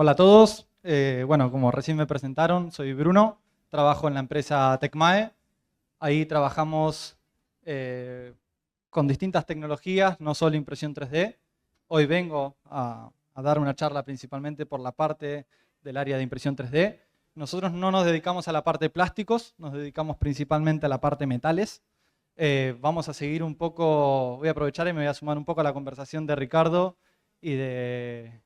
Hola a todos. Bueno, como recién me presentaron, soy Bruno, trabajo en la empresa Tecmae. Ahí trabajamos con distintas tecnologías, no solo impresión 3D. Hoy vengo a dar una charla principalmente por la parte del área de impresión 3D. Nosotros no nos dedicamos a la parte de plásticos, nos dedicamos principalmente a la parte de metales. Vamos a seguir un poco, voy a aprovechar y me voy a sumar un poco a la conversación de Ricardo y de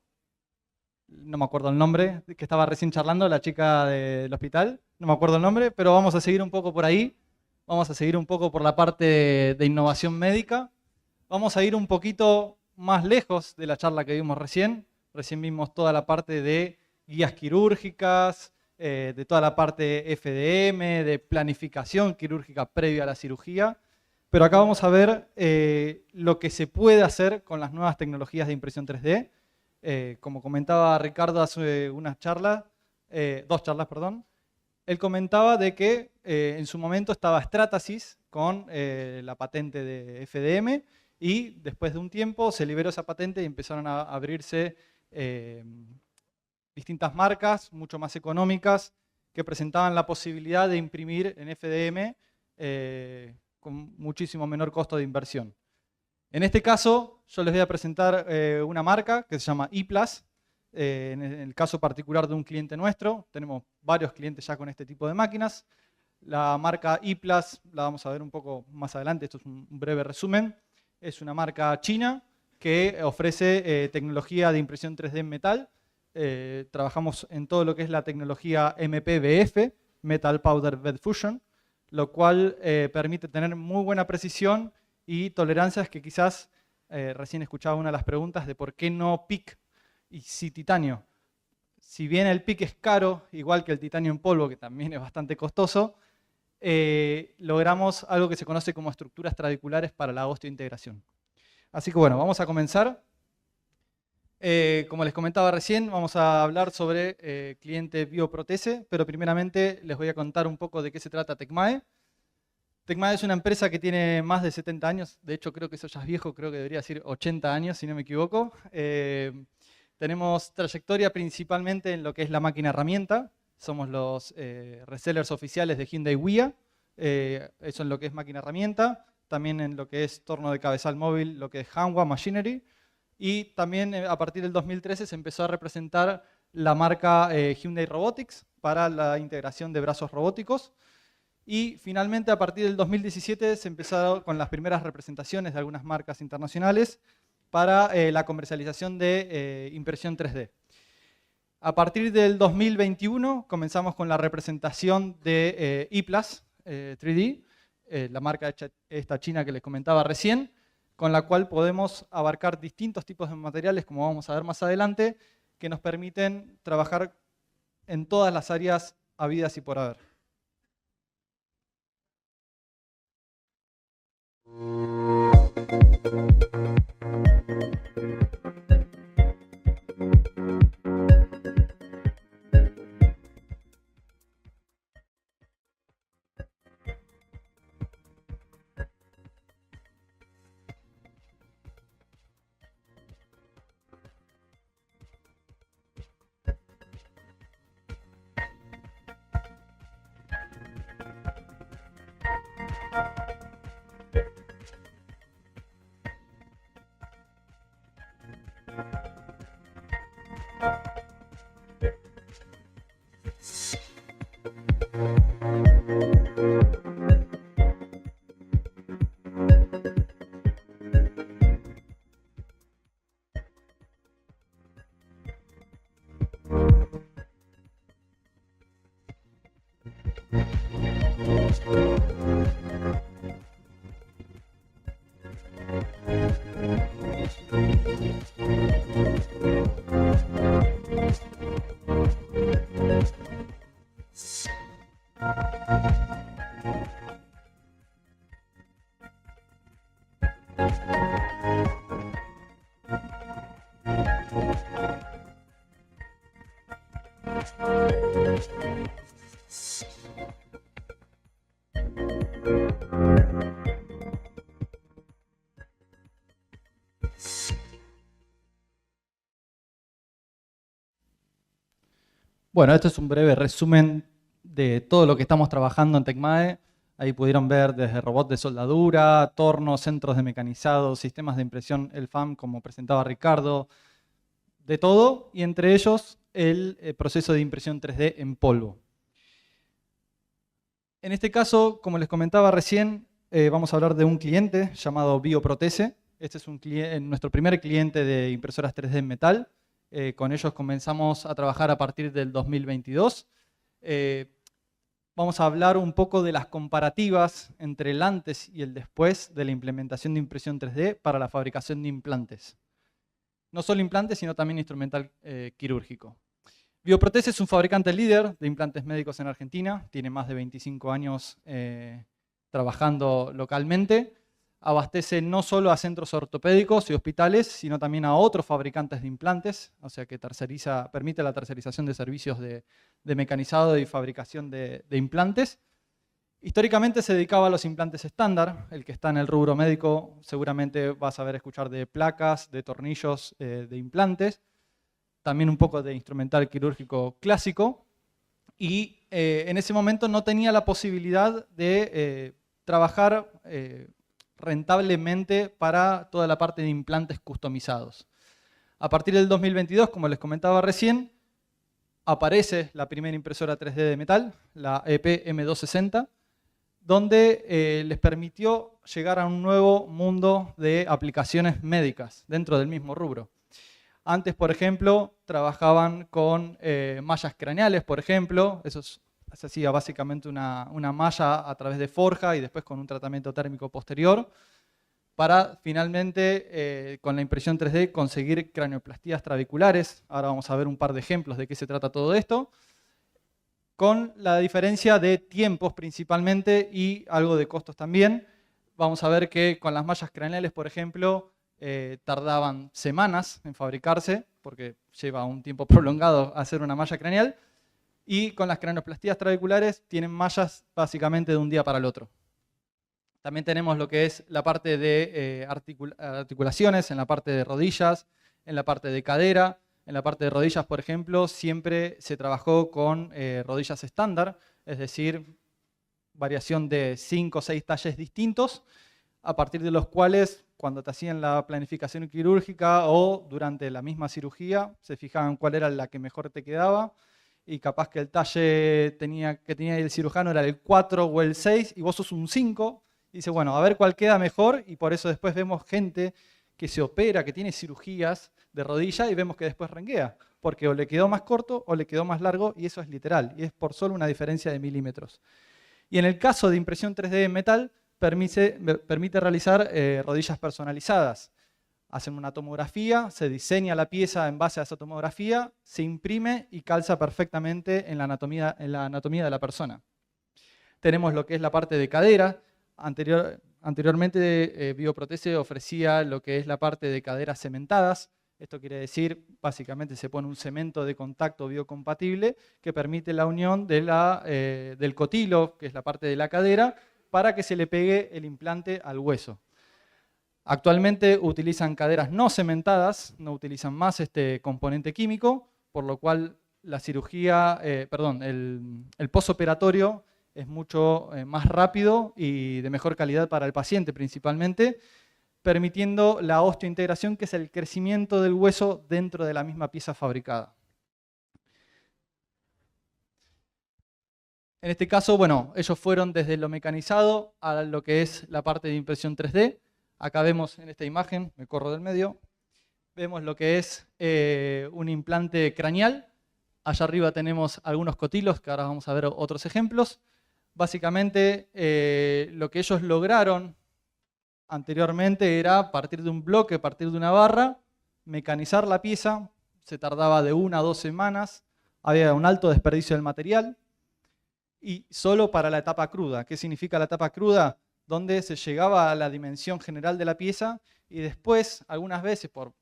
no me acuerdo el nombre, que estaba recién charlando, la chica del hospital, no me acuerdo el nombre, pero vamos a seguir un poco por ahí, vamos a seguir un poco por la parte de innovación médica, vamos a ir un poquito más lejos de la charla que vimos recién vimos toda la parte de guías quirúrgicas, de toda la parte FDM, de planificación quirúrgica previa a la cirugía, pero acá vamos a ver lo que se puede hacer con las nuevas tecnologías de impresión 3D. Como comentaba Ricardo hace unas charlas, dos charlas, perdón, él comentaba de que en su momento estaba Stratasys con la patente de FDM y después de un tiempo se liberó esa patente y empezaron a abrirse eh, distintas marcas mucho más económicas que presentaban la posibilidad de imprimir en FDM con muchísimo menor costo de inversión. En este caso, yo les voy a presentar una marca que se llama ePlus. En el caso particular de un cliente nuestro, tenemos varios clientes ya con este tipo de máquinas. La marca ePlus la vamos a ver un poco más adelante, esto es un breve resumen. Es una marca china que ofrece tecnología de impresión 3D en metal. Trabajamos en todo lo que es la tecnología MPBF, Metal Powder Bed Fusion, lo cual permite tener muy buena precisión y tolerancias que quizás, recién escuchaba una de las preguntas de por qué no PIC y sí titanio. Si bien el PIC es caro, igual que el titanio en polvo, que también es bastante costoso, logramos algo que se conoce como estructuras tradiculares para la osteointegración. Así que bueno, vamos a comenzar. Como les comentaba recién, vamos a hablar sobre cliente Bioprotese, pero primeramente les voy a contar un poco de qué se trata Tecmae. Tecmae es una empresa que tiene más de 70 años, de hecho creo que eso ya es viejo, creo que debería decir 80 años si no me equivoco. Tenemos trayectoria principalmente en lo que es la máquina herramienta, somos los resellers oficiales de Hyundai Wia, eso en lo que es máquina herramienta, también en lo que es torno de cabezal móvil, lo que es Hanwha Machinery, y también a partir del 2013 se empezó a representar la marca Hyundai Robotics para la integración de brazos robóticos. Y finalmente, a partir del 2017, se empezaron con las primeras representaciones de algunas marcas internacionales para la comercialización de impresión 3D. A partir del 2021 comenzamos con la representación de ePlus 3D, la marca esta china que les comentaba recién, con la cual podemos abarcar distintos tipos de materiales, como vamos a ver más adelante, que nos permiten trabajar en todas las áreas habidas y por haber. Bueno, este es un breve resumen de todo lo que estamos trabajando en Tecmae. Ahí pudieron ver desde robots de soldadura, tornos, centros de mecanizado, sistemas de impresión, el FAM, como presentaba Ricardo, de todo, y entre ellos el proceso de impresión 3D en polvo. En este caso, como les comentaba recién, vamos a hablar de un cliente llamado Bioprotese. Este es nuestro primer cliente de impresoras 3D en metal. Con ellos comenzamos a trabajar a partir del 2022. Vamos a hablar un poco de las comparativas entre el antes y el después de la implementación de impresión 3D para la fabricación de implantes. No solo implantes, sino también instrumental quirúrgico. Bioprotese es un fabricante líder de implantes médicos en Argentina. Tiene más de 25 años trabajando localmente. Abastece no solo a centros ortopédicos y hospitales, sino también a otros fabricantes de implantes, o sea que permite la tercerización de servicios de mecanizado y fabricación de implantes. Históricamente se dedicaba a los implantes estándar. El que está en el rubro médico seguramente va a saber escuchar de placas, de tornillos, de implantes. También un poco de instrumental quirúrgico clásico. Y en ese momento no tenía la posibilidad de trabajar rentablemente para toda la parte de implantes customizados. A partir del 2022, como les comentaba recién, aparece la primera impresora 3D de metal, la EP M260, donde les permitió llegar a un nuevo mundo de aplicaciones médicas dentro del mismo rubro. Antes, por ejemplo, trabajaban con mallas craneales, por ejemplo. Se hacía básicamente una malla a través de forja y después con un tratamiento térmico posterior para finalmente, con la impresión 3D, conseguir cranioplastías trabeculares. Ahora vamos a ver un par de ejemplos de qué se trata todo esto. Con la diferencia de tiempos principalmente y algo de costos también. Vamos a ver que con las mallas craneales, por ejemplo, tardaban semanas en fabricarse, porque lleva un tiempo prolongado hacer una malla craneal, y con las cranioplastías trabeculares tienen mallas básicamente de un día para el otro. También tenemos lo que es la parte de articulaciones, en la parte de rodillas, en la parte de cadera. En la parte de rodillas, por ejemplo, siempre se trabajó con rodillas estándar, es decir, variación de 5 o 6 talles distintos, a partir de los cuales, cuando te hacían la planificación quirúrgica o durante la misma cirugía, se fijaban cuál era la que mejor te quedaba, y capaz que el talle que tenía el cirujano era el 4 o el 6, y vos sos un 5, y dice, bueno, a ver cuál queda mejor, y por eso después vemos gente que se opera, que tiene cirugías de rodilla, y vemos que después renguea, porque o le quedó más corto o le quedó más largo, y eso es literal, y es por solo una diferencia de milímetros. Y en el caso de impresión 3D en metal, permite realizar rodillas personalizadas. Hacen una tomografía, se diseña la pieza en base a esa tomografía, se imprime y calza perfectamente en la anatomía de la persona. Tenemos lo que es la parte de cadera. Anteriormente Bioprotese ofrecía lo que es la parte de caderas cementadas. Esto quiere decir, básicamente se pone un cemento de contacto biocompatible que permite la unión del cotilo, que es la parte de la cadera, para que se le pegue el implante al hueso. Actualmente utilizan caderas no cementadas, no utilizan más este componente químico, por lo cual la cirugía, el postoperatorio es mucho más rápido y de mejor calidad para el paciente principalmente, permitiendo la osteointegración, que es el crecimiento del hueso dentro de la misma pieza fabricada. En este caso, bueno, ellos fueron desde lo mecanizado a lo que es la parte de impresión 3D. Acá vemos en esta imagen, me corro del medio, vemos lo que es un implante craneal. Allá arriba tenemos algunos cotilos, que ahora vamos a ver otros ejemplos. Básicamente, lo que ellos lograron anteriormente era partir de un bloque, partir de una barra, mecanizar la pieza. Se tardaba de 1 a 2 semanas, había un alto desperdicio del material. Y solo para la etapa cruda. ¿Qué significa la etapa cruda? Donde se llegaba a la dimensión general de la pieza y después, algunas veces por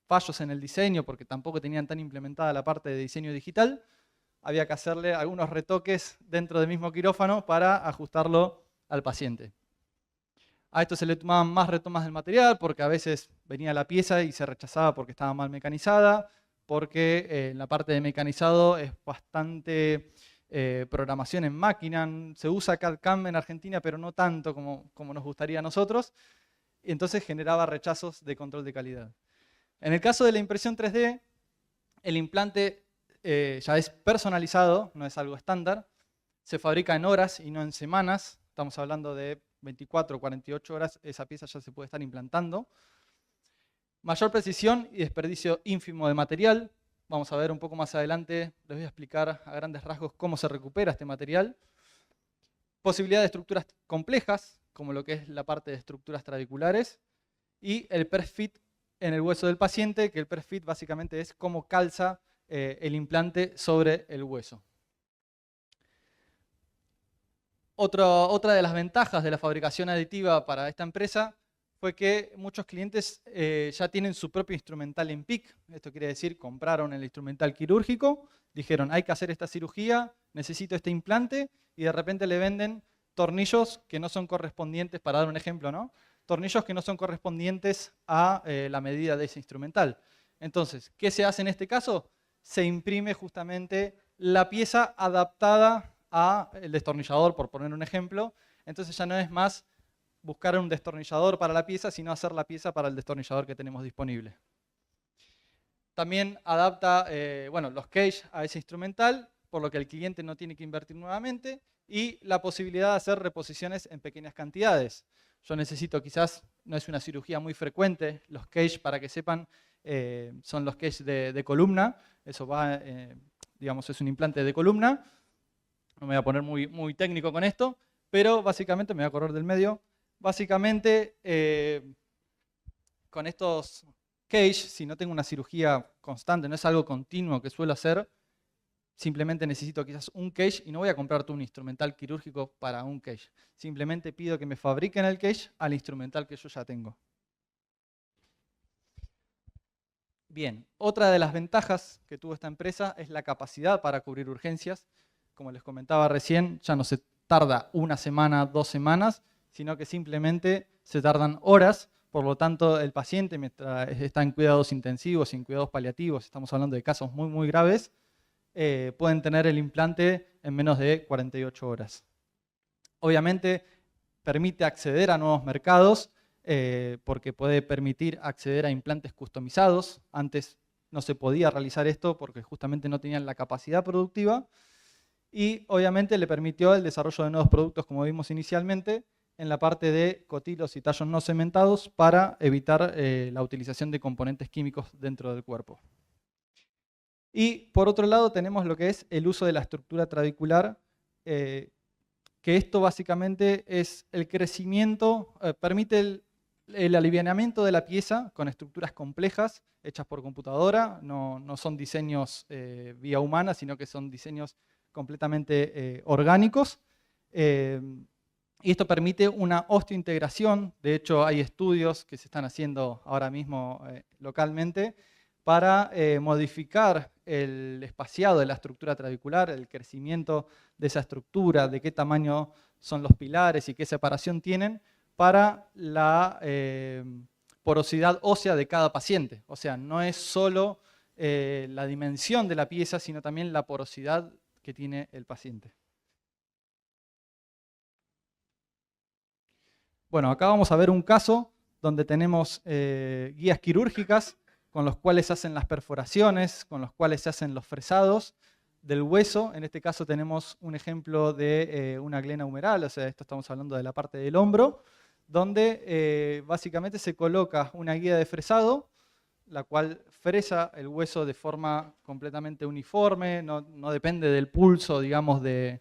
fallos en el diseño, porque tampoco tenían tan implementada la parte de diseño digital, había que hacerle algunos retoques dentro del mismo quirófano para ajustarlo al paciente. A esto se le tomaban más retomas del material, porque a veces venía la pieza y se rechazaba porque estaba mal mecanizada. porque en la parte de mecanizado es bastante programación en máquina. Se usa CAD/CAM en Argentina, pero no tanto como nos gustaría a nosotros. Y entonces generaba rechazos de control de calidad. En el caso de la impresión 3D, el implante ya es personalizado, no es algo estándar. Se fabrica en horas y no en semanas. Estamos hablando de 24 o 48 horas, esa pieza ya se puede estar implantando. Mayor precisión y desperdicio ínfimo de material. Vamos a ver un poco más adelante, les voy a explicar a grandes rasgos cómo se recupera este material. Posibilidad de estructuras complejas, como lo que es la parte de estructuras trabeculares. Y el perfit en el hueso del paciente, que el perfit básicamente es cómo calza el implante sobre el hueso. Otra de las ventajas de la fabricación aditiva para esta empresa fue que muchos clientes ya tienen su propio instrumental en PIC. Esto quiere decir, compraron el instrumental quirúrgico, dijeron, hay que hacer esta cirugía, necesito este implante, y de repente le venden tornillos que no son correspondientes, para dar un ejemplo, ¿no? Tornillos que no son correspondientes a la medida de ese instrumental. Entonces, ¿qué se hace en este caso? Se imprime justamente la pieza adaptada al destornillador, por poner un ejemplo. Entonces ya no es más buscar un destornillador para la pieza, sino hacer la pieza para el destornillador que tenemos disponible. También adapta los cage a ese instrumental, por lo que el cliente no tiene que invertir nuevamente, y la posibilidad de hacer reposiciones en pequeñas cantidades. Yo necesito, quizás no es una cirugía muy frecuente, los cage, para que sepan, son los cage de columna. Eso va, digamos, es un implante de columna. No me voy a poner muy técnico con esto, pero básicamente, me voy a correr del medio, básicamente con estos cage, si no tengo una cirugía constante, no es algo continuo que suelo hacer, simplemente necesito quizás un cage y no voy a comprarte un instrumental quirúrgico para un cage. Simplemente pido que me fabriquen el cage al instrumental que yo ya tengo. Bien, otra de las ventajas que tuvo esta empresa es la capacidad para cubrir urgencias. Como les comentaba recién, ya no se tarda una semana, 2 semanas, sino que simplemente se tardan horas. Por lo tanto, el paciente, mientras está en cuidados intensivos y en cuidados paliativos, estamos hablando de casos muy graves, pueden tener el implante en menos de 48 horas. Obviamente, permite acceder a nuevos mercados, porque puede permitir acceder a implantes customizados. Antes no se podía realizar esto porque justamente no tenían la capacidad productiva. Y obviamente le permitió el desarrollo de nuevos productos, como vimos inicialmente, en la parte de cotilos y tallos no cementados para evitar la utilización de componentes químicos dentro del cuerpo. Y por otro lado tenemos lo que es el uso de la estructura trabecular, que esto básicamente es el crecimiento, permite el alivianamiento de la pieza con estructuras complejas hechas por computadora. No son diseños vía humana, sino que son diseños completamente orgánicos. Y esto permite una osteointegración. De hecho, hay estudios que se están haciendo ahora mismo localmente para modificar el espaciado de la estructura trabecular, el crecimiento de esa estructura, de qué tamaño son los pilares y qué separación tienen, para la porosidad ósea de cada paciente. O sea, no es solo la dimensión de la pieza, sino también la porosidad que tiene el paciente. Bueno, acá vamos a ver un caso donde tenemos guías quirúrgicas con los cuales se hacen las perforaciones, con los cuales se hacen los fresados del hueso. En este caso tenemos un ejemplo de una glena humeral, o sea, esto estamos hablando de la parte del hombro, donde básicamente se coloca una guía de fresado, la cual fresa el hueso de forma completamente uniforme, no depende del pulso, digamos, del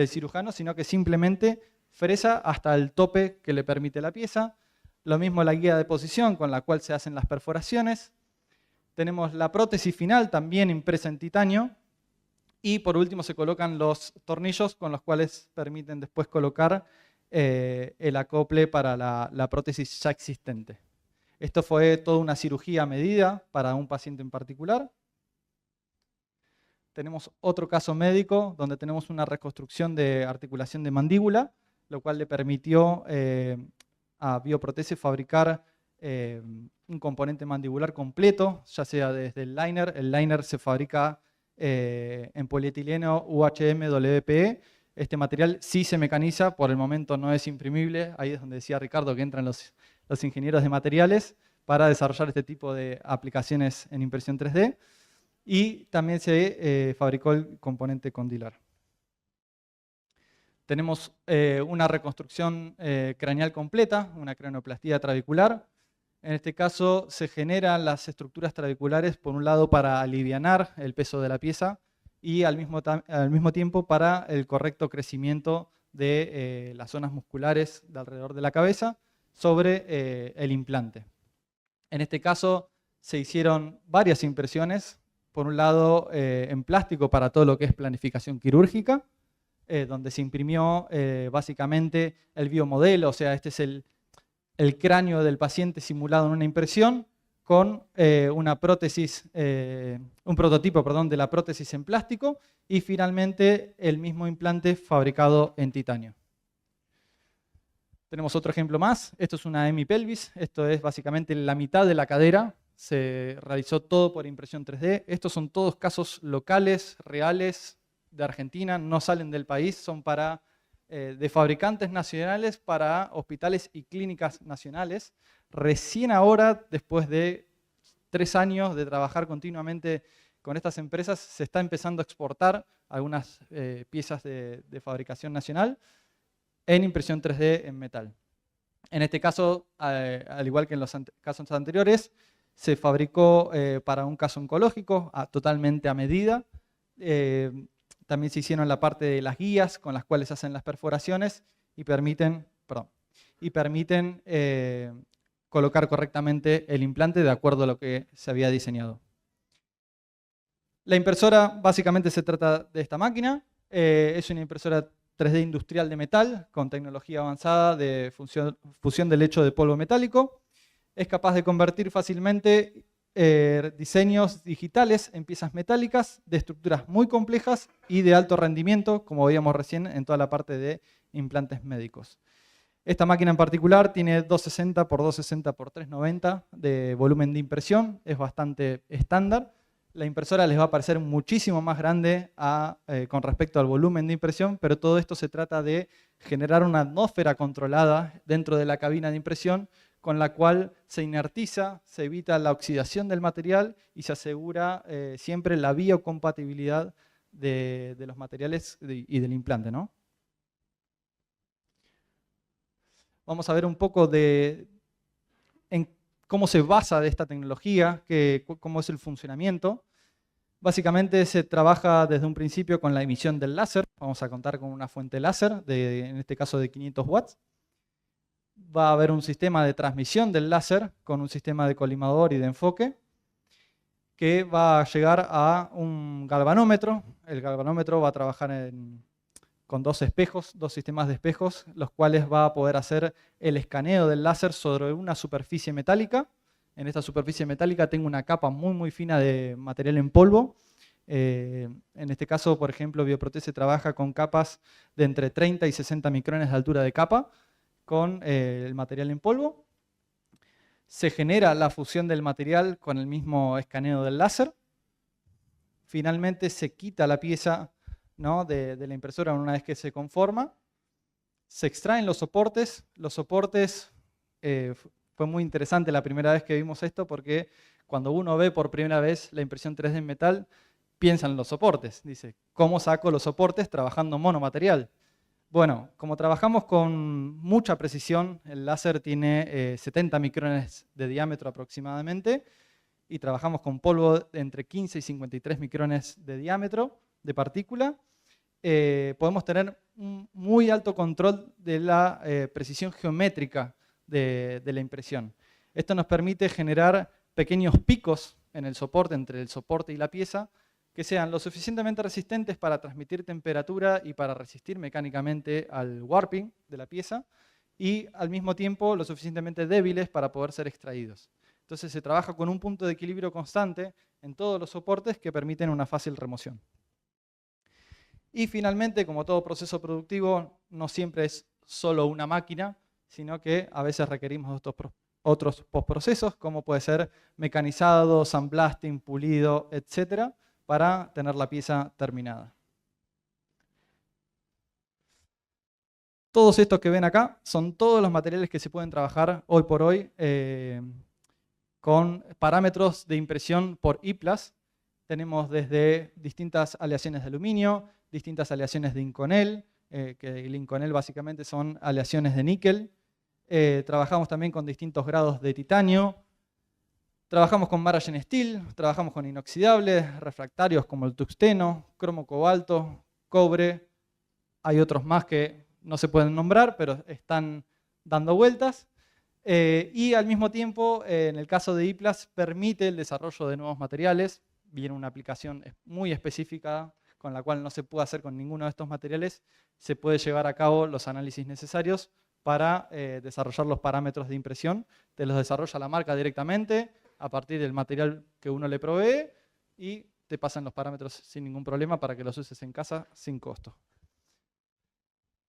cirujano, sino que simplemente fresa hasta el tope que le permite la pieza. Lo mismo la guía de posición con la cual se hacen las perforaciones. Tenemos la prótesis final también impresa en titanio. Y por último se colocan los tornillos con los cuales permiten después colocar el acople para la prótesis ya existente. Esto fue toda una cirugía a medida para un paciente en particular. Tenemos otro caso médico donde tenemos una reconstrucción de articulación de mandíbula, lo cual le permitió a Bioprotesis fabricar un componente mandibular completo, ya sea desde el liner. El liner se fabrica en polietileno UHM WPE. Este material sí se mecaniza, por el momento no es imprimible. Ahí es donde decía Ricardo que entran los ingenieros de materiales para desarrollar este tipo de aplicaciones en impresión 3D. Y también se fabricó el componente condilar. Tenemos una reconstrucción craneal completa, una craneoplastía trabecular. En este caso se generan las estructuras trabeculares, por un lado, para alivianar el peso de la pieza y al mismo tiempo para el correcto crecimiento de las zonas musculares de alrededor de la cabeza sobre el implante. En este caso se hicieron varias impresiones, por un lado en plástico para todo lo que es planificación quirúrgica, donde se imprimió básicamente el biomodelo, o sea, este es el cráneo del paciente simulado en una impresión con una prótesis, un prototipo, perdón, de la prótesis en plástico y finalmente el mismo implante fabricado en titanio. Tenemos otro ejemplo más. Esto es una hemipelvis. Esto es básicamente la mitad de la cadera. Se realizó todo por impresión 3D. Estos son todos casos locales, reales, de Argentina. No salen del país. Son de fabricantes nacionales para hospitales y clínicas nacionales. Recién ahora, después de 3 años de trabajar continuamente con estas empresas, se está empezando a exportar algunas piezas de fabricación nacional en impresión 3D en metal. En este caso, al igual que en los casos anteriores, se fabricó para un caso oncológico totalmente a medida. También se hicieron la parte de las guías con las cuales hacen las perforaciones y permiten colocar correctamente el implante de acuerdo a lo que se había diseñado. La impresora básicamente se trata de esta máquina. Es una impresora 3D industrial de metal con tecnología avanzada de fusión del lecho de polvo metálico. Es capaz de convertir fácilmente diseños digitales en piezas metálicas de estructuras muy complejas y de alto rendimiento, como veíamos recién en toda la parte de implantes médicos. Esta máquina en particular tiene 260 x 260 x 390 de volumen de impresión, es bastante estándar. La impresora les va a parecer muchísimo más grande con respecto al volumen de impresión, pero todo esto se trata de generar una atmósfera controlada dentro de la cabina de impresión, con la cual se inertiza, se evita la oxidación del material y se asegura siempre la biocompatibilidad de los materiales y del implante, ¿no? Vamos a ver un poco en cómo se basa de esta tecnología, cómo es el funcionamiento. Básicamente se trabaja desde un principio con la emisión del láser. Vamos a contar con una fuente láser, en este caso de 500 watts. Va a haber un sistema de transmisión del láser con un sistema de colimador y de enfoque que va a llegar a un galvanómetro. El galvanómetro va a trabajar con dos sistemas de espejos, los cuales va a poder hacer el escaneo del láser sobre una superficie metálica. En esta superficie metálica tengo una capa muy fina de material en polvo. En este caso, por ejemplo, Bioprotese trabaja con capas de entre 30 y 60 micrones de altura de capa con el material en polvo. Se genera la fusión del material con el mismo escaneo del láser. Finalmente se quita la pieza, ¿no?, de la impresora una vez que se conforma. Se extraen los soportes. Los soportes, fue muy interesante la primera vez que vimos esto porque cuando uno ve por primera vez la impresión 3D en metal, piensa en los soportes. Dice, ¿cómo saco los soportes trabajando monomaterial? Bueno, como trabajamos con mucha precisión, el láser tiene 70 micrones de diámetro aproximadamente y trabajamos con polvo de entre 15 y 53 micrones de diámetro de partícula. Podemos tener un muy alto control de la precisión geométrica de la impresión. Esto nos permite generar pequeños picos en el soporte, entre el soporte y la pieza, que sean lo suficientemente resistentes para transmitir temperatura y para resistir mecánicamente al warping de la pieza, y al mismo tiempo lo suficientemente débiles para poder ser extraídos. Entonces se trabaja con un punto de equilibrio constante en todos los soportes que permiten una fácil remoción. Y finalmente, como todo proceso productivo, no siempre es solo una máquina, sino que a veces requerimos otros postprocesos, como puede ser mecanizado, sandblasting, pulido, etcétera, para tener la pieza terminada. Todos estos que ven acá son todos los materiales que se pueden trabajar hoy por hoy con parámetros de impresión por IPLAS. Tenemos desde distintas aleaciones de aluminio, distintas aleaciones de Inconel, que el Inconel básicamente son aleaciones de níquel. Trabajamos también con distintos grados de titanio. Trabajamos con Maragen Steel, trabajamos con inoxidables, refractarios como el tungsteno, cromo cobalto, cobre. Hay otros más que no se pueden nombrar, pero están dando vueltas. Y al mismo tiempo, en el caso de IPLAS, permite el desarrollo de nuevos materiales. Viene una aplicación muy específica con la cual no se puede hacer con ninguno de estos materiales. Se puede llevar a cabo los análisis necesarios para desarrollar los parámetros de impresión. Te los desarrolla la marca directamente a partir del material que uno le provee y te pasan los parámetros sin ningún problema para que los uses en casa sin costo.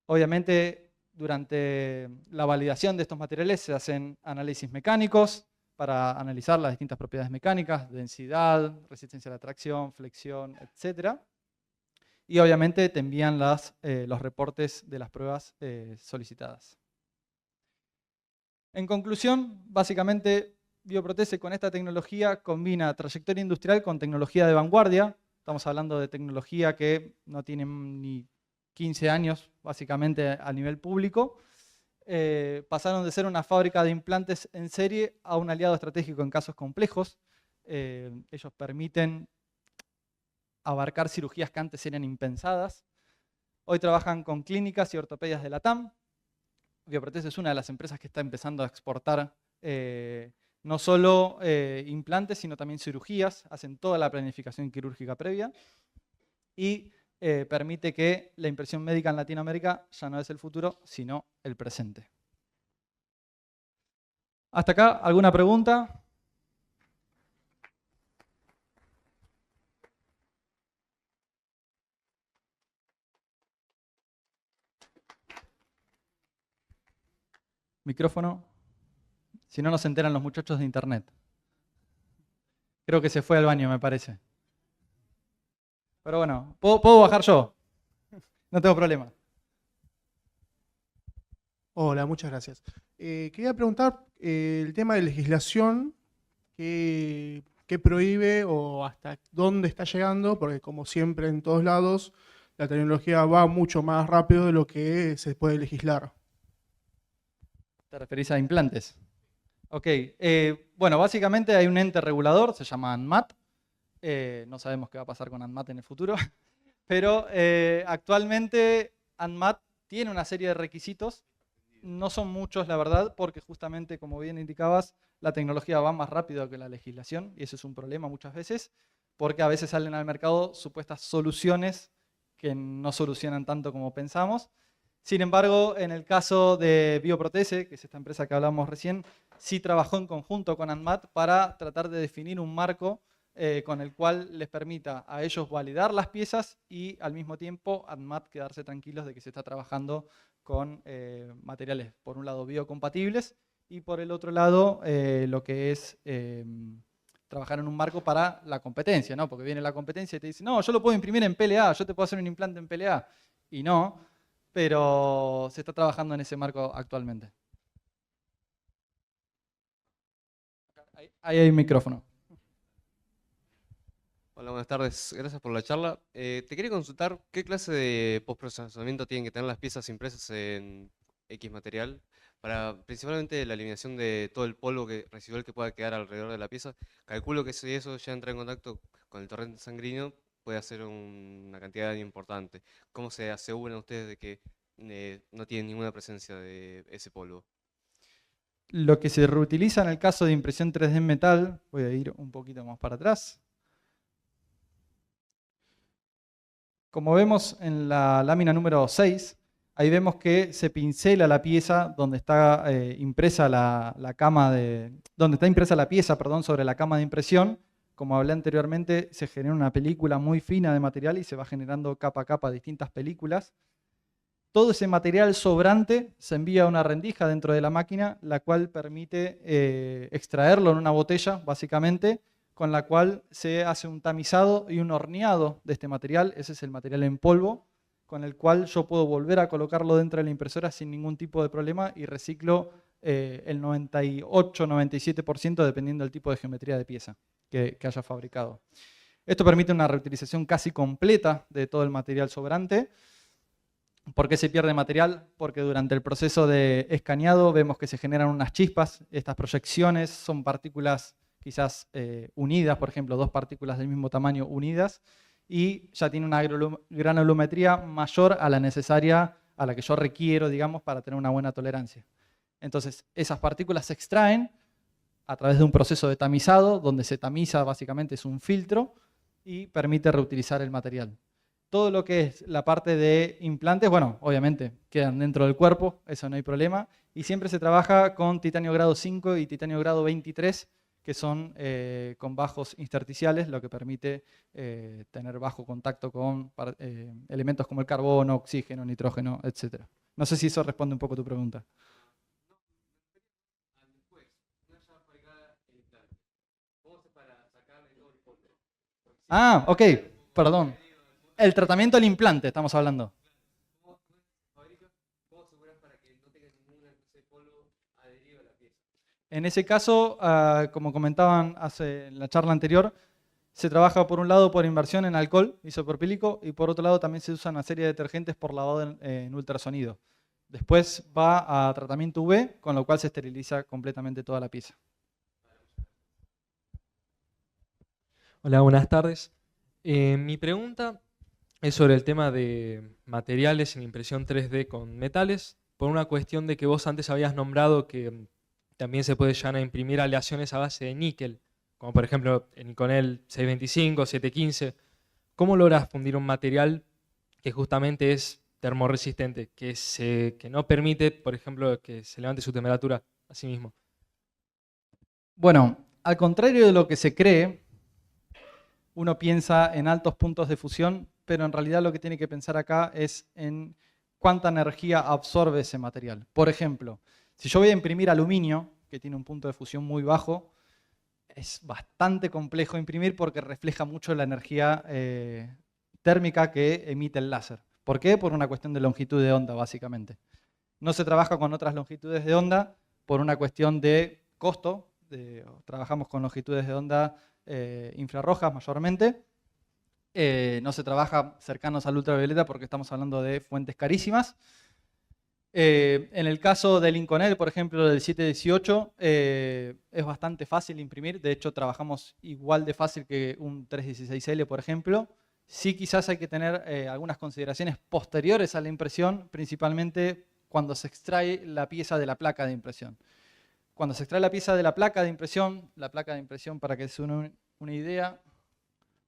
Obviamente, durante la validación de estos materiales se hacen análisis mecánicos para analizar las distintas propiedades mecánicas, densidad, resistencia a la tracción, flexión, etc. Y obviamente te envían los reportes de las pruebas solicitadas. En conclusión, básicamente Bioprotese con esta tecnología combina trayectoria industrial con tecnología de vanguardia. Estamos hablando de tecnología que no tiene ni 15 años, básicamente, a nivel público. Pasaron de ser una fábrica de implantes en serie a un aliado estratégico en casos complejos. Ellos permiten abarcar cirugías que antes eran impensadas. Hoy trabajan con clínicas y ortopedias de la TAM. Bioprotese es una de las empresas que está empezando a exportar no solo implantes, sino también cirugías. Hacen toda la planificación quirúrgica previa. Y permite que la impresión médica en Latinoamérica ya no es el futuro, sino el presente. ¿Hasta acá alguna pregunta? Micrófono. Si no, nos enteran los muchachos de internet. Creo que se fue al baño, me parece. Pero bueno, puedo bajar yo. No tengo problema. Hola, muchas gracias. Quería preguntar el tema de legislación, ¿qué prohíbe o hasta dónde está llegando? Porque como siempre en todos lados, la tecnología va mucho más rápido de lo que se puede legislar. ¿Te referís a implantes? Ok. Bueno, básicamente hay un ente regulador, se llama ANMAT. No sabemos qué va a pasar con ANMAT en el futuro. Pero actualmente ANMAT tiene una serie de requisitos. No son muchos, la verdad, porque justamente, como bien indicabas, la tecnología va más rápido que la legislación, y eso es un problema muchas veces, porque a veces salen al mercado supuestas soluciones que no solucionan tanto como pensamos. Sin embargo, en el caso de Bioprotese, que es esta empresa que hablamos recién, sí trabajó en conjunto con ANMAT para tratar de definir un marco con el cual les permita a ellos validar las piezas y al mismo tiempo ANMAT quedarse tranquilos de que se está trabajando con materiales, por un lado, biocompatibles y por el otro lado, lo que es trabajar en un marco para la competencia, ¿no? Porque viene la competencia y te dice, no, yo lo puedo imprimir en PLA, yo te puedo hacer un implante en PLA. Y no, pero se está trabajando en ese marco actualmente. Ahí hay un micrófono. Hola, buenas tardes. Gracias por la charla. Te quería consultar qué clase de postprocesamiento tienen que tener las piezas impresas en X material para principalmente la eliminación de todo el polvo residual que pueda quedar alrededor de la pieza. Calculo que si eso ya entra en contacto con el torrente sanguíneo puede hacer una cantidad importante. ¿Cómo se aseguran ustedes de que no tienen ninguna presencia de ese polvo? Lo que se reutiliza en el caso de impresión 3D en metal, voy a ir un poquito más para atrás. Como vemos en la lámina número 6, ahí vemos que se pincela la pieza donde está impresa donde está impresa la pieza, perdón, sobre la cama de impresión. Como hablé anteriormente, se genera una película muy fina de material y se va generando capa a capa distintas películas. Todo ese material sobrante se envía a una rendija dentro de la máquina, la cual permite extraerlo en una botella, básicamente, con la cual se hace un tamizado y un horneado de este material. Ese es el material en polvo, con el cual yo puedo volver a colocarlo dentro de la impresora sin ningún tipo de problema y reciclo el 98-97% dependiendo del tipo de geometría de pieza que haya fabricado. Esto permite una reutilización casi completa de todo el material sobrante. ¿Por qué se pierde material? Porque durante el proceso de escaneado vemos que se generan unas chispas. Estas proyecciones son partículas quizás unidas, por ejemplo, dos partículas del mismo tamaño unidas, y ya tiene una granulometría mayor a la necesaria, a la que yo requiero, digamos, para tener una buena tolerancia. Entonces, esas partículas se extraen a través de un proceso de tamizado, donde se tamiza, básicamente es un filtro, y permite reutilizar el material. Todo lo que es la parte de implantes, bueno, obviamente quedan dentro del cuerpo, eso no hay problema. Y siempre se trabaja con titanio grado 5 y titanio grado 23, que son con bajos intersticiales, lo que permite tener bajo contacto con elementos como el carbono, oxígeno, nitrógeno, etc. No sé si eso responde un poco a tu pregunta. Ah, ok, perdón. El tratamiento del implante, estamos hablando. En ese caso, como comentaban en la charla anterior, se trabaja por un lado por inmersión en alcohol isopropílico y por otro lado también se usa una serie de detergentes por lavado en ultrasonido. Después va a tratamiento UV, con lo cual se esteriliza completamente toda la pieza. Hola, buenas tardes. Mi pregunta es sobre el tema de materiales en impresión 3D con metales, por una cuestión de que vos antes habías nombrado que también se puede llegar a imprimir aleaciones a base de níquel, como por ejemplo el Inconel 625, 715. ¿Cómo logras fundir un material que justamente es termorresistente, que no permite, por ejemplo, que se levante su temperatura a sí mismo? Bueno, al contrario de lo que se cree, uno piensa en altos puntos de fusión, pero en realidad lo que tiene que pensar acá es en cuánta energía absorbe ese material. Por ejemplo, si yo voy a imprimir aluminio, que tiene un punto de fusión muy bajo, es bastante complejo imprimir porque refleja mucho la energía térmica que emite el láser. ¿Por qué? Por una cuestión de longitud de onda, básicamente. No se trabaja con otras longitudes de onda por una cuestión de costo. Trabajamos con longitudes de onda infrarrojas mayormente. No se trabaja cercanos al ultravioleta porque estamos hablando de fuentes carísimas. En el caso del Inconel, por ejemplo, del 718, es bastante fácil imprimir. De hecho, trabajamos igual de fácil que un 316L, por ejemplo. Sí, quizás hay que tener algunas consideraciones posteriores a la impresión, principalmente cuando se extrae la pieza de la placa de impresión. Cuando se extrae la pieza de la placa de impresión, para que se una idea,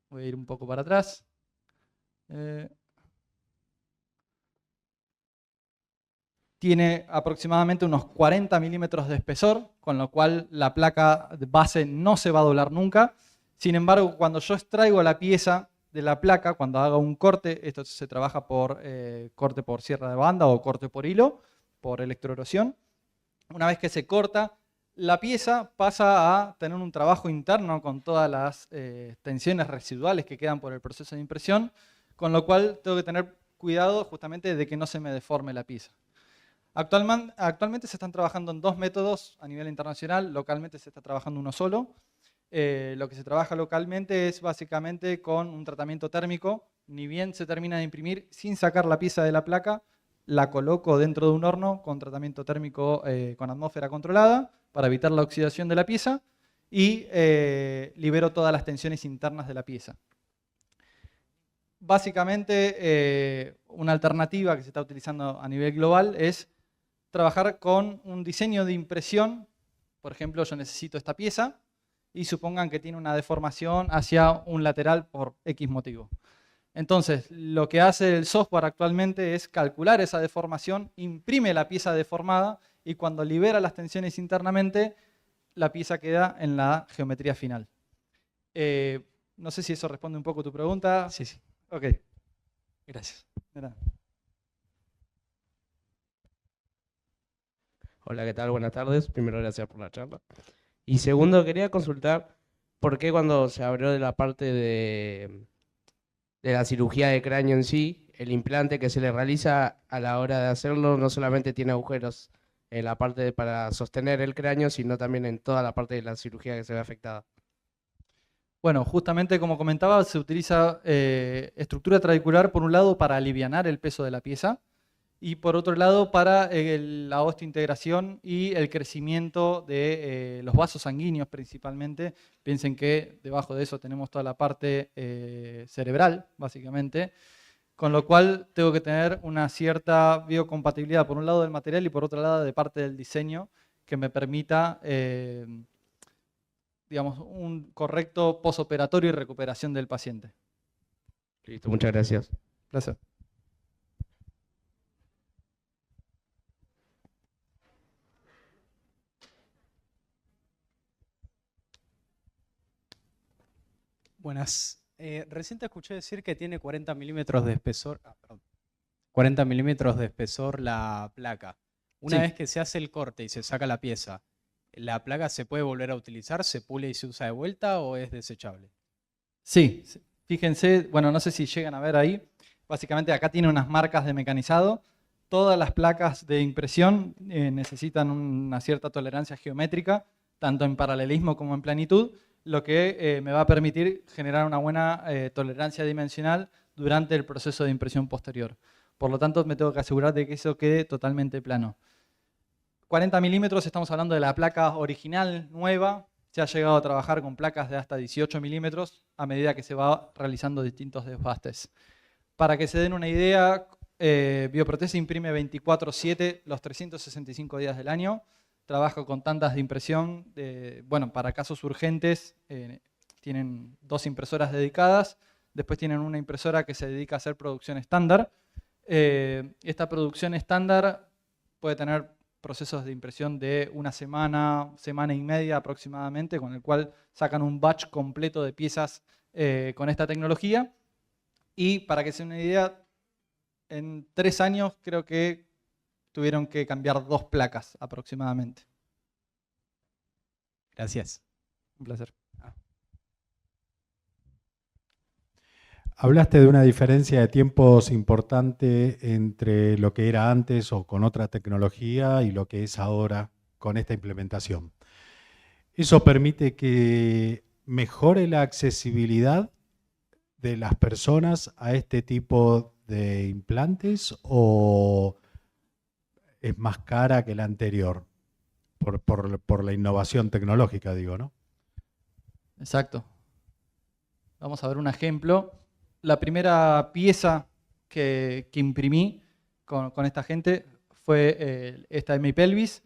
voy a ir un poco para atrás. Tiene aproximadamente unos 40 milímetros de espesor, con lo cual la placa de base no se va a doblar nunca. Sin embargo, cuando yo extraigo la pieza de la placa, cuando hago un corte, esto se trabaja por corte por sierra de banda o corte por hilo, por electroerosión. Una vez que se corta, la pieza pasa a tener un trabajo interno con todas las tensiones residuales que quedan por el proceso de impresión, con lo cual tengo que tener cuidado justamente de que no se me deforme la pieza. Actualmente se están trabajando en dos métodos a nivel internacional, localmente se está trabajando uno solo. Lo que se trabaja localmente es básicamente con un tratamiento térmico. Ni bien se termina de imprimir, sin sacar la pieza de la placa, la coloco dentro de un horno con tratamiento térmico con atmósfera controlada para evitar la oxidación de la pieza y libero todas las tensiones internas de la pieza. Básicamente, una alternativa que se está utilizando a nivel global es trabajar con un diseño de impresión. Por ejemplo, yo necesito esta pieza y supongan que tiene una deformación hacia un lateral por X motivo. Entonces, lo que hace el software actualmente es calcular esa deformación, imprime la pieza deformada y cuando libera las tensiones internamente, la pieza queda en la geometría final. No sé si eso responde un poco a tu pregunta. Sí, sí. Ok. Gracias. Mira. Hola, ¿qué tal? Buenas tardes. Primero, gracias por la charla. Y segundo, quería consultar por qué cuando se abrió de la parte de la cirugía de cráneo en sí, el implante que se le realiza a la hora de hacerlo no solamente tiene agujeros en la parte para sostener el cráneo, sino también en toda la parte de la cirugía que se ve afectada. Bueno, justamente como comentaba, se utiliza estructura trabecular por un lado para alivianar el peso de la pieza y por otro lado para la osteointegración y el crecimiento de los vasos sanguíneos principalmente. Piensen que debajo de eso tenemos toda la parte cerebral, básicamente, con lo cual tengo que tener una cierta biocompatibilidad por un lado del material y por otro lado de parte del diseño que me permita digamos, un correcto posoperatorio y recuperación del paciente. Listo, muchas gracias. Gracias. Buenas. Recién te escuché decir que tiene 40 milímetros de espesor, 40 milímetros de espesor la placa. Una Sí. vez que se hace el corte y se saca la pieza, ¿la placa se puede volver a utilizar? ¿Se pule y se usa de vuelta o es desechable? Sí, fíjense, bueno, no sé si llegan a ver ahí, básicamente acá tiene unas marcas de mecanizado. Todas las placas de impresión necesitan una cierta tolerancia geométrica, tanto en paralelismo como en planitud, lo que me va a permitir generar una buena tolerancia dimensional durante el proceso de impresión posterior. Por lo tanto, me tengo que asegurar de que eso quede totalmente plano. 40 milímetros, estamos hablando de la placa original, nueva. Se ha llegado a trabajar con placas de hasta 18 milímetros a medida que se va realizando distintos desbastes. Para que se den una idea, Bioprotesa imprime 24/7 los 365 días del año. Trabaja con tandas de impresión, bueno, para casos urgentes tienen 2 impresoras dedicadas. Después tienen una impresora que se dedica a hacer producción estándar. Esta producción estándar puede tener procesos de impresión de una semana, semana y media aproximadamente, con el cual sacan un batch completo de piezas con esta tecnología. Y para que se den una idea, en 3 años creo que tuvieron que cambiar 2 placas aproximadamente. Gracias. Un placer. Hablaste de una diferencia de tiempos importante entre lo que era antes o con otra tecnología y lo que es ahora con esta implementación. ¿Eso permite que mejore la accesibilidad de las personas a este tipo de implantes o es más cara que la anterior? Por la innovación tecnológica, digo, ¿no? Exacto. Vamos a ver un ejemplo. La primera pieza que imprimí con esta gente fue esta de mi pelvis.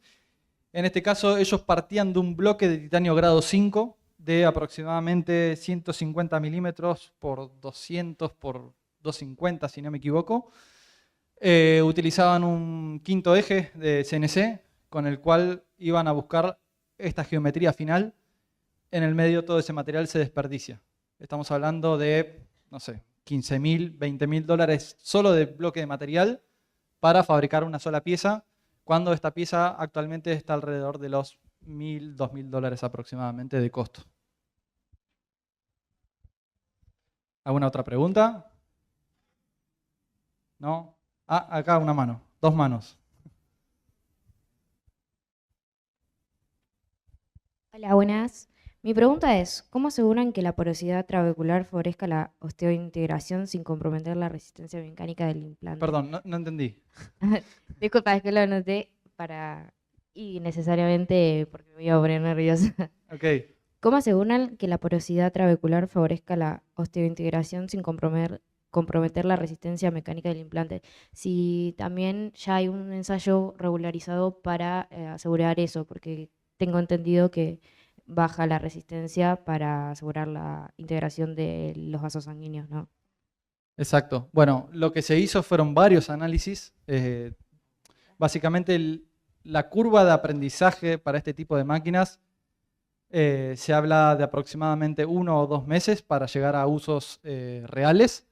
En este caso, ellos partían de un bloque de titanio grado 5 de aproximadamente 150 milímetros por 200 por 250, si no me equivoco. Utilizaban un quinto eje de CNC con el cual iban a buscar esta geometría final. En el medio todo ese material se desperdicia. Estamos hablando de, no sé, 15.000, 20.000 dólares solo de bloque de material para fabricar una sola pieza, cuando esta pieza actualmente está alrededor de los 1.000, 2.000 dólares aproximadamente de costo. ¿Alguna otra pregunta? ¿No? Ah, acá una mano, 2 manos. Hola, buenas. Mi pregunta es, ¿cómo aseguran que la porosidad trabecular favorezca la osteointegración sin comprometer la resistencia mecánica del implante? Perdón, no entendí. Disculpa, es que lo anoté y necesariamente porque me voy a poner nerviosa. Ok. ¿Cómo aseguran que la porosidad trabecular favorezca la osteointegración sin comprometer la resistencia mecánica del implante? Si también ya hay un ensayo regularizado para asegurar eso, porque tengo entendido que baja la resistencia para asegurar la integración de los vasos sanguíneos, ¿no? Exacto. Bueno, lo que se hizo fueron varios análisis. Básicamente la curva de aprendizaje para este tipo de máquinas se habla de aproximadamente 1 o 2 meses para llegar a usos reales.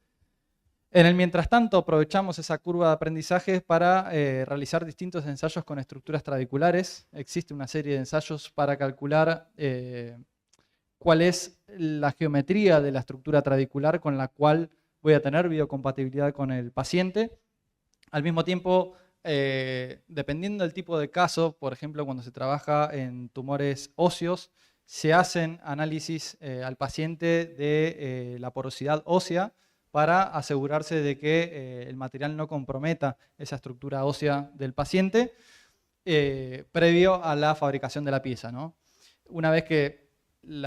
En el mientras tanto, aprovechamos esa curva de aprendizaje para realizar distintos ensayos con estructuras tradiculares. Existe una serie de ensayos para calcular cuál es la geometría de la estructura tradicular con la cual voy a tener biocompatibilidad con el paciente. Al mismo tiempo, dependiendo del tipo de caso, por ejemplo, cuando se trabaja en tumores óseos, se hacen análisis al paciente de la porosidad ósea para asegurarse de que el material no comprometa esa estructura ósea del paciente previo a la fabricación de la pieza, ¿no? Una vez que el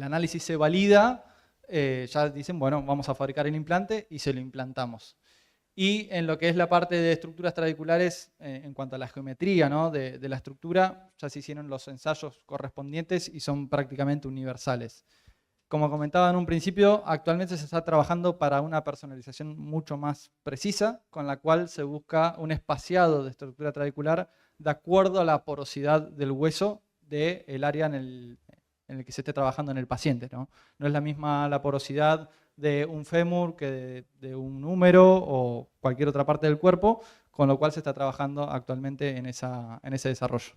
análisis se valida, ya dicen, bueno, vamos a fabricar el implante y se lo implantamos. Y en lo que es la parte de estructuras tradiculares, en cuanto a la geometría, ¿no?, de la estructura, ya se hicieron los ensayos correspondientes y son prácticamente universales. Como comentaba en un principio, actualmente se está trabajando para una personalización mucho más precisa, con la cual se busca un espaciado de estructura tradicular de acuerdo a la porosidad del hueso del área en el que se esté trabajando en el paciente, ¿no? No es la misma la porosidad de un fémur que de un húmero o cualquier otra parte del cuerpo, con lo cual se está trabajando actualmente en ese desarrollo.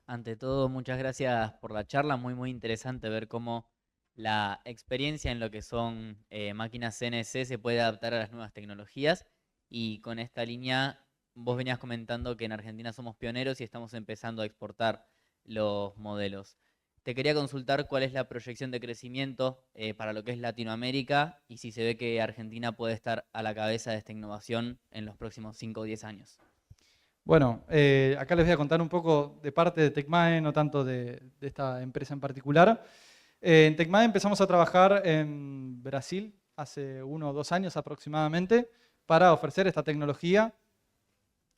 Ante todo, muchas gracias por la charla, muy interesante ver cómo la experiencia en lo que son máquinas CNC se puede adaptar a las nuevas tecnologías, y con esta línea vos venías comentando que en Argentina somos pioneros y estamos empezando a exportar los modelos. Te quería consultar cuál es la proyección de crecimiento para lo que es Latinoamérica y si se ve que Argentina puede estar a la cabeza de esta innovación en los próximos 5 o 10 años. Bueno, acá les voy a contar un poco de parte de Tecmae, no tanto de esta empresa en particular. En Tecmae empezamos a trabajar en Brasil hace 1 o 2 años aproximadamente para ofrecer esta tecnología,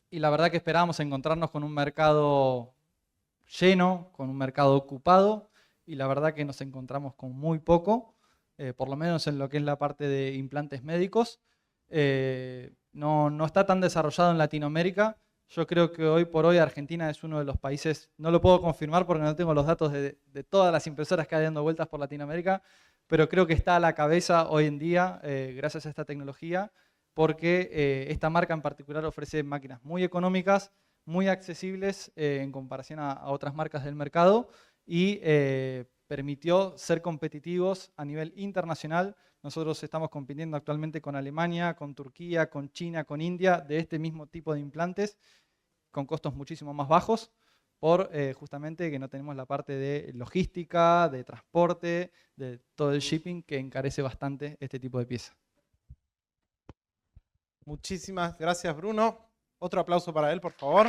y la verdad que esperábamos encontrarnos con un mercado lleno, con un mercado ocupado, y la verdad que nos encontramos con muy poco, por lo menos en lo que es la parte de implantes médicos. No está tan desarrollado en Latinoamérica. Yo creo que hoy por hoy Argentina es uno de los países, no lo puedo confirmar porque no tengo los datos de todas las impresoras que hay dando vueltas por Latinoamérica, pero creo que está a la cabeza hoy en día gracias a esta tecnología, porque esta marca en particular ofrece máquinas muy económicas, muy accesibles en comparación a otras marcas del mercado, y permitió ser competitivos a nivel internacional. Nosotros estamos compitiendo actualmente con Alemania, con Turquía, con China, con India, de este mismo tipo de implantes, con costos muchísimo más bajos, por justamente que no tenemos la parte de logística, de transporte, de todo el shipping, que encarece bastante este tipo de pieza. Muchísimas gracias, Bruno. Otro aplauso para él, por favor.